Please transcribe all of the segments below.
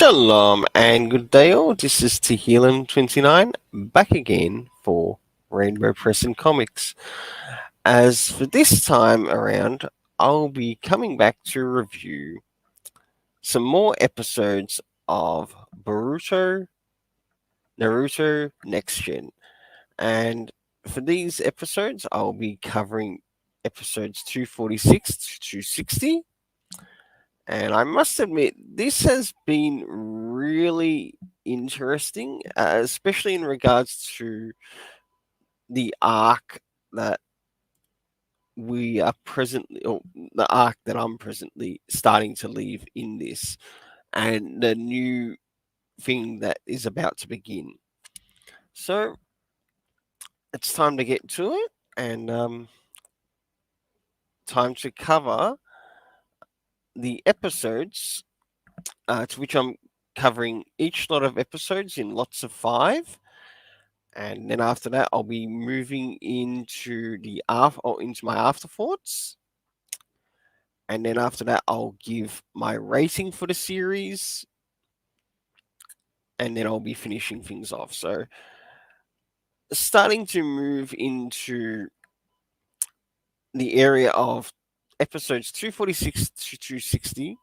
Shalom and good day all. This is Tehillim29 back again for Rainbow Press and Comics. As for this time around, I'll be coming back to review some more episodes of Boruto, Naruto Next Gen. And for these episodes, I'll be covering episodes 246 to 260. And I must admit, this has been really interesting, especially in regards to the arc that we are presently, or the arc that I'm presently starting to leave in this, and the new thing that is about to begin. So it's time to get to it, and time to cover the episodes, to which I'm covering each lot of episodes in lots of five. And then after that, I'll be moving into into my afterthoughts. And then after that, I'll give my rating for the series, and then I'll be finishing things off. So, starting to move into the area of episodes 246 to 260,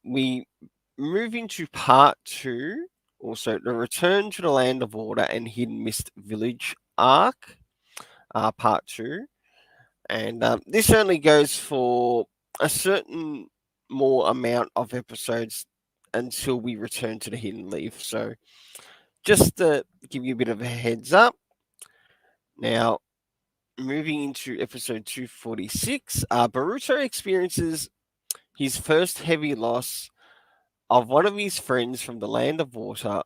we move into part two, also the Return to the Land of Water and Hidden Mist Village arc, part two. And this only goes for a certain more amount of episodes until we return to the Hidden Leaf. So, just to give you a bit of a heads up, now moving into episode 246, Boruto experiences his first heavy loss of one of his friends from the Land of Water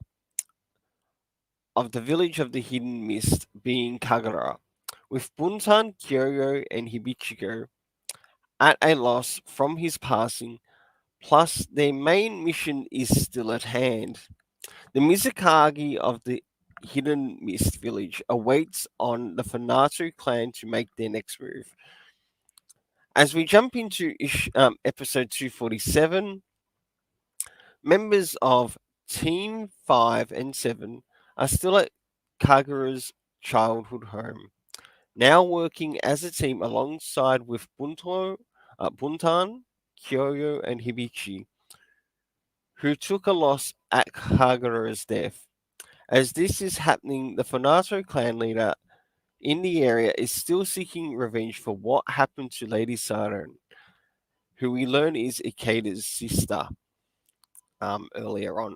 of the village of the Hidden Mist being Kagura, with Buntan, Kyoyo, and Hibichigo at a loss from his passing. Plus, their main mission is still at hand. The Mizukagi of the Hidden Mist Village awaits on the Fanatu clan to make their next move. As we jump into episode 247, members of Team 5 and 7 are still at Kagura's childhood home, now working as a team alongside with Buntan, Kyoyo, and Hibichi, who took a loss at Kagura's death. As this is happening, the Fanato clan leader in the area is still seeking revenge for what happened to Lady Saturn, who we learn is Ikeda's sister, earlier on.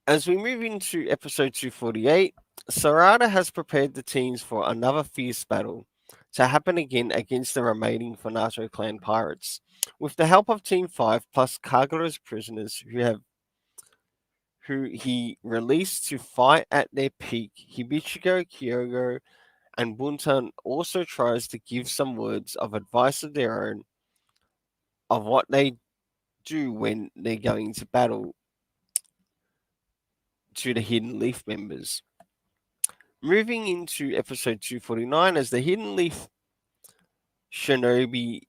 As we move into episode 248, Sarada has prepared the teams for another fierce battle to happen again against the remaining Fanato clan pirates, with the help of Team 5 plus Kagura's prisoners who he released to fight at their peak. Hibichigo, Kyogo, and Buntan also tries to give some words of advice of their own of what they do when they're going to battle to the Hidden Leaf members. Moving into episode 249, as the Hidden Leaf shinobi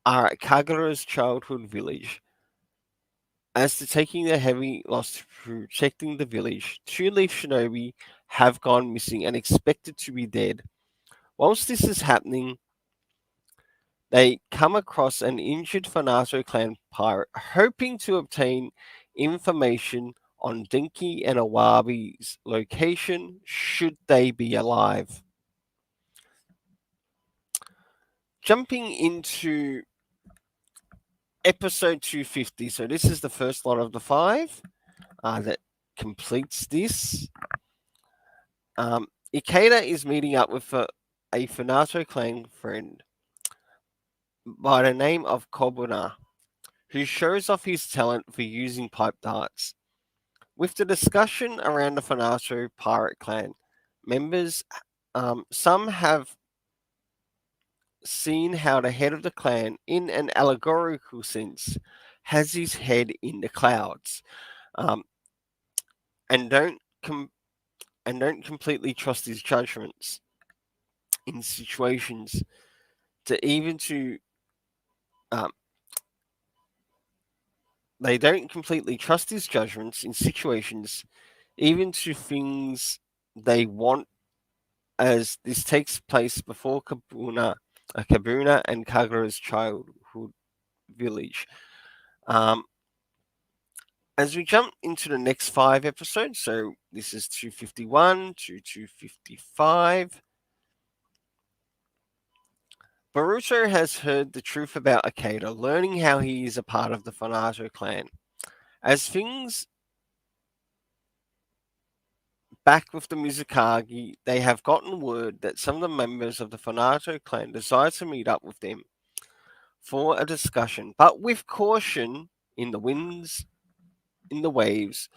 are at Kagura's childhood village. As to taking the heavy loss to protecting the village, two Leaf shinobi have gone missing and expected to be dead. Whilst this is happening, they come across an injured Fanato clan pirate, hoping to obtain information on Dinky and Awabi's location should they be alive. Jumping into episode 250. So this is the first lot of the five that completes this. Ikeda is meeting up with a Fanato clan friend by the name of Kobuna, who shows off his talent for using pipe darts. With the discussion around the Fanato pirate clan members, some have seen how the head of the clan, in an allegorical sense, has his head in the clouds, um, and don't completely trust his judgments in situations to even to um, They don't completely trust his judgments in situations, even to things they want, as this takes place before Kabuna and Kagura's childhood village. Um, as we jump into the next 5 episodes, so this is 251 to 255, Boruto has heard the truth about Akeda, learning how he is a part of the Fanato clan. As things back with the Mizukagi, they have gotten word that some of the members of the Fanato clan desire to meet up with them for a discussion, but with caution in the winds, in the waves.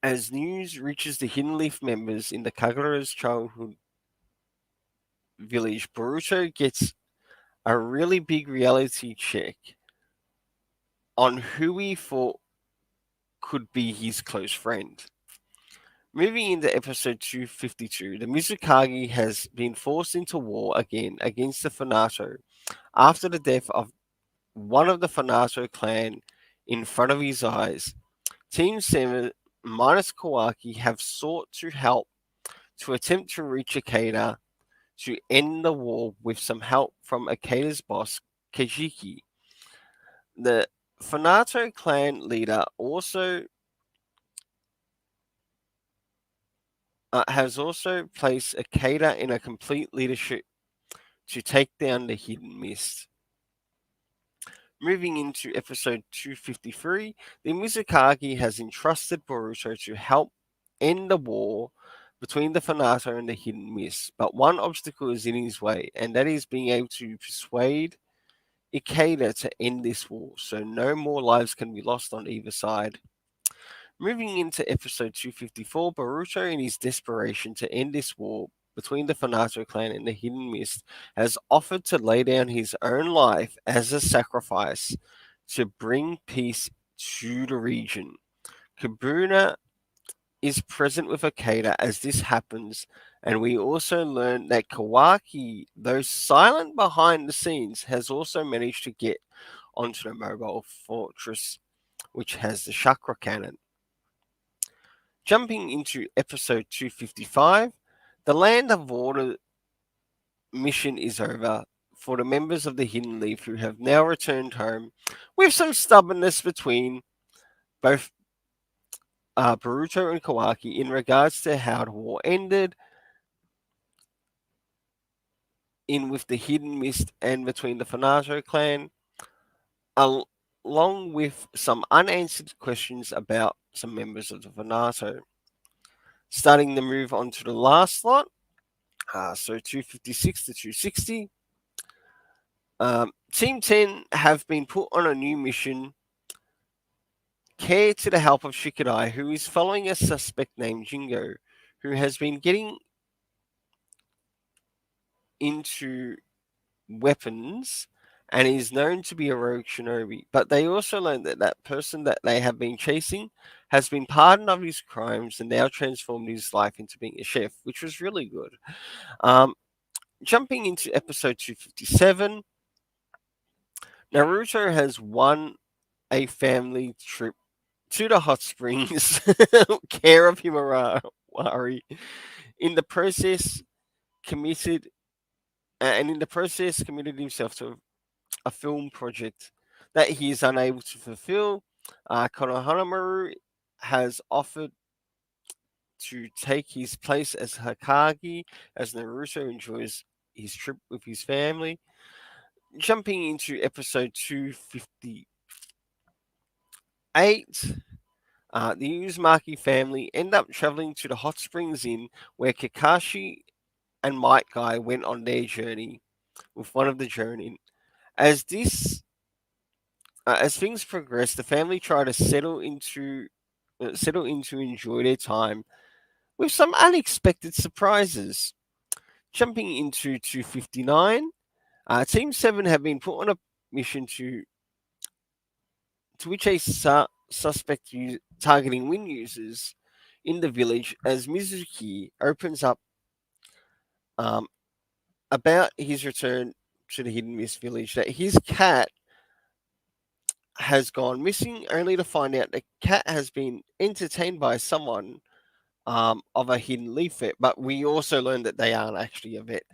As news reaches the Hidden Leaf members in the Kagura's childhood village, Boruto gets a really big reality check on who he thought could be his close friend. Moving into episode 252, the Mizukagi has been forced into war again against the Fanato after the death of one of the Fanato clan in front of his eyes. Team 7 minus Kawaki have sought to help to attempt to reach Akeda to end the war with some help from Akeda's boss, Kejiki. The Fanato clan leader also has also placed Akeda in a complete leadership to take down the Hidden Mist. Moving into episode 253, the Mizukagi has entrusted Boruto to help end the war between the Fanato and the Hidden Mist, but one obstacle is in his way, and that is being able to persuade Ikeda to end this war, so no more lives can be lost on either side. Moving into episode 254, Boruto, in his desperation to end this war between the Fanato clan and the Hidden Mist, has offered to lay down his own life as a sacrifice to bring peace to the region. Kabuna is present with Akeda as this happens, and we also learn that Kawaki, though silent behind the scenes, has also managed to get onto the mobile fortress, which has the chakra cannon. Jumping into episode 255, the Land of Water mission is over for the members of the Hidden Leaf who have now returned home, with some stubbornness between both Boruto and Kawaki in regards to how the war ended, in with the Hidden Mist and between the Fanato clan, along with some unanswered questions about some members of the Fanato. Starting the move on to the last slot, so 256 to 260. Team 10 have been put on a new mission, care to the help of Shikadai, who is following a suspect named Jingo, who has been getting into weapons and is known to be a rogue shinobi. But they also learned that that person that they have been chasing has been pardoned of his crimes and now transformed his life into being a chef, which was really good. Jumping into episode 257, Naruto has won a family trip to the hot springs, care of Himawari. In the process, committed in the process committed himself to a film project that he is unable to fulfill. Konohamaru has offered to take his place as Hakagi as Naruto enjoys his trip with his family. Jumping into episode 258, the Uzumaki family end up traveling to the Hot Springs Inn where Kakashi and Might Guy went on their journey with one of the journey. As this as things progress, the family try to settle in to enjoy their time with some unexpected surprises. Jumping into 259, Team 7 have been put on a mission to which a suspect targeting Win users in the village as Mizuki opens up um, about his return to the Hidden Mist village that his cat has gone missing, only to find out the cat has been entertained by someone of a hidden leaf vet. But we also learned that they aren't actually a vet,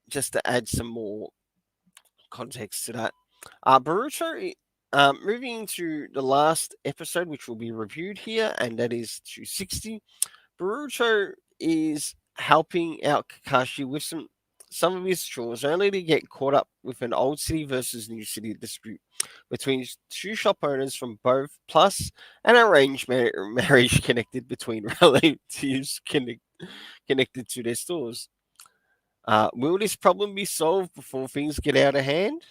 just to add some more context to that. Boruto, moving into the last episode, which will be reviewed here, and that is 260. Boruto is helping out Kakashi with some of his chores, only to get caught up with an old city versus new city dispute between two shop owners from both, plus an arranged marriage connected between relatives connected to their stores. Will this problem be solved before things get out of hand?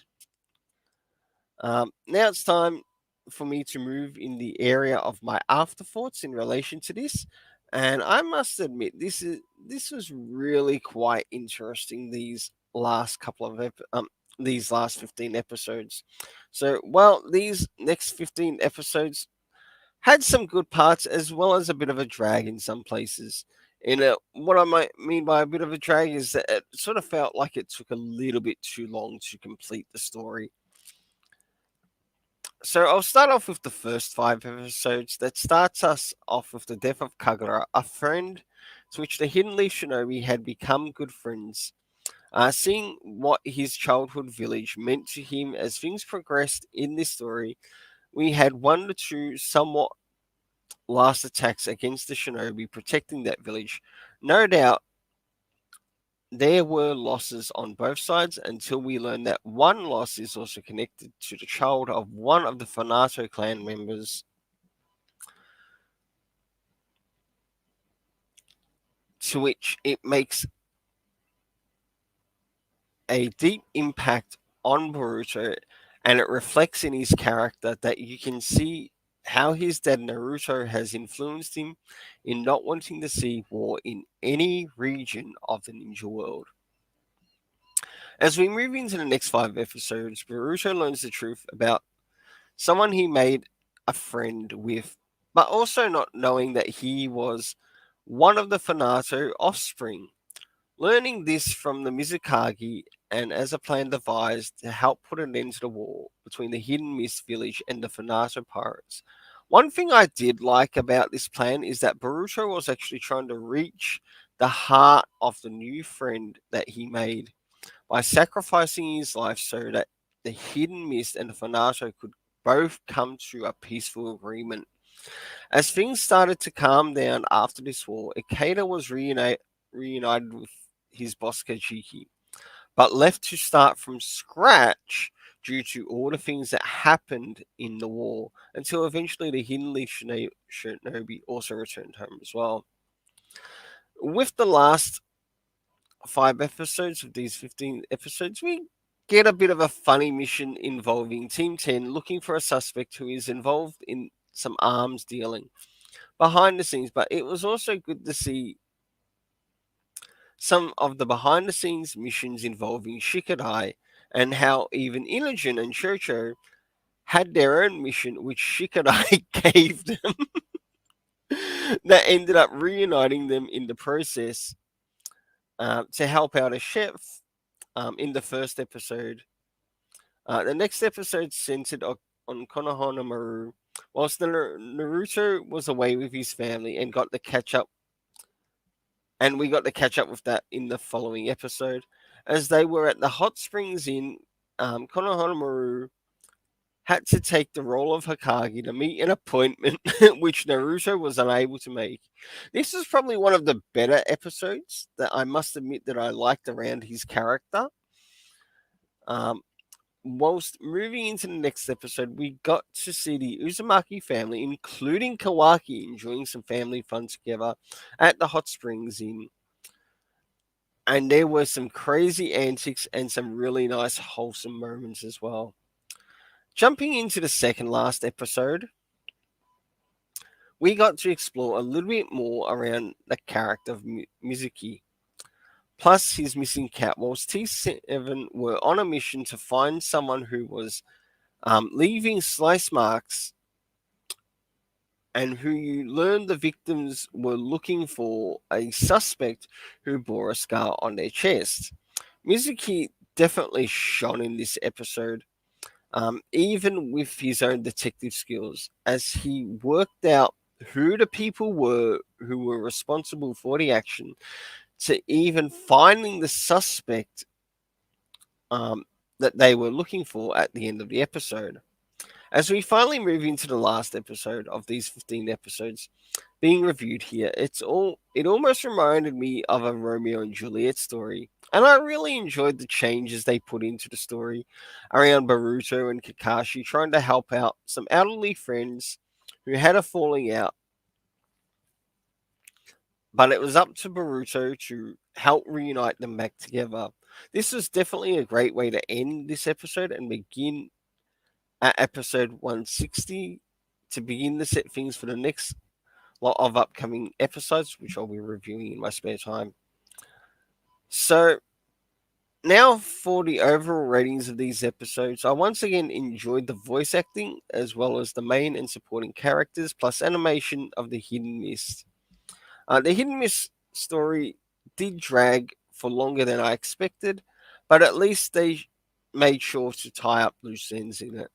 Now it's time for me to move in the area of my afterthoughts in relation to this, and I must admit this was really quite interesting. These last 15 episodes. So, well, these next 15 episodes had some good parts as well as a bit of a drag in some places. And what I might mean by a bit of a drag is that it sort of felt like it took a little bit too long to complete the story. So I'll start off with the first five episodes. That starts us off with the death of Kagura, a friend to which the Hidden Leaf Shinobi had become good friends. Seeing what his childhood village meant to him as things progressed in this story, we had one or two somewhat last attacks against the Shinobi protecting that village. No doubt there were losses on both sides until we learned that one loss is also connected to the child of one of the Fanato clan members, to which it makes a deep impact on Boruto, and it reflects in his character that you can see how his dad Naruto has influenced him in not wanting to see war in any region of the ninja world. As we move into the next five episodes, Boruto learns the truth about someone he made a friend with, but also not knowing that he was one of the Fanato offspring. Learning this from the Mizukage, and as a plan devised to help put an end to the war between the Hidden Mist village and the Fanato pirates. One thing I did like about this plan is that Boruto was actually trying to reach the heart of the new friend that he made by sacrificing his life so that the Hidden Mist and the Fanato could both come to a peaceful agreement. As things started to calm down after this war, Ikeda was reunited with his boss Kajiki, but left to start from scratch due to all the things that happened in the war, until eventually the Hidden Leaf Shinobi also returned home as well. With the last five episodes of these 15 episodes, we get a bit of a funny mission involving Team 10 looking for a suspect who is involved in some arms dealing behind the scenes, but it was also good to see some of the behind the scenes missions involving Shikadai, and how even Inogen and Chocho had their own mission, which Shikadai gave them, that ended up reuniting them in the process, to help out a chef in the first episode. The next episode centered on Konohana Maru, whilst Naruto was away with his family and got to catch up, and we got to catch up with that in the following episode. As they were at the hot springs in Konohana Maru had to take the role of Hokage to meet an appointment which Naruto was unable to make. This is probably one of the better episodes that I must admit that I liked around his character. Um, whilst moving into the next episode, we got to see the Uzumaki family, including Kawaki, enjoying some family fun together at the hot springs inn. And there were some crazy antics and some really nice, wholesome moments as well. Jumping into the second last episode, we got to explore a little bit more around the character of Mizuki, plus his missing cat, whilst T7 were on a mission to find someone who was leaving slice marks, and who you learned the victims were looking for a suspect who bore a scar on their chest. Mizuki definitely shone in this episode. even with his own detective skills, as he worked out who the people were who were responsible for the action, to even finding the suspect um, that they were looking for at the end of the episode. As we finally move into the last episode of these 15 episodes being reviewed here, it almost reminded me of a Romeo and Juliet story. And I really enjoyed the changes they put into the story around Boruto and Kakashi trying to help out some elderly friends who had a falling out, but it was up to Boruto to help reunite them back together. This was definitely a great way to end this episode and begin at episode 160 to begin to set things for the next lot of upcoming episodes, which I'll be reviewing in my spare time. So, now for the overall ratings of these episodes, I once again enjoyed the voice acting as well as the main and supporting characters, plus animation of the Hidden Mist. The Hidden Mist story did drag for longer than I expected, but at least they made sure to tie up loose ends in it.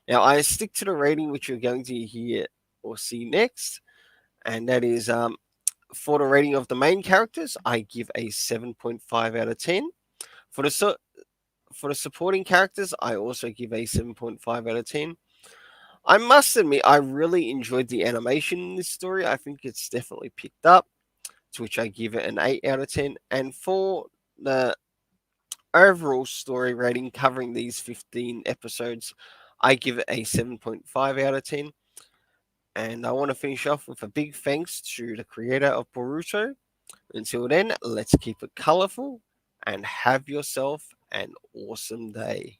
Now, I stick to the rating which you're going to hear or see next, and that is for the rating of the main characters, I give a 7.5 out of 10. For the for the supporting characters, I also give a 7.5 out of 10. I must admit, I really enjoyed the animation in this story. I think it's definitely picked up, to which I give it an 8 out of 10. And for the overall story rating covering these 15 episodes, I give it a 7.5 out of 10. And I want to finish off with a big thanks to the creator of Boruto. Until then, let's keep it colorful and have yourself an awesome day.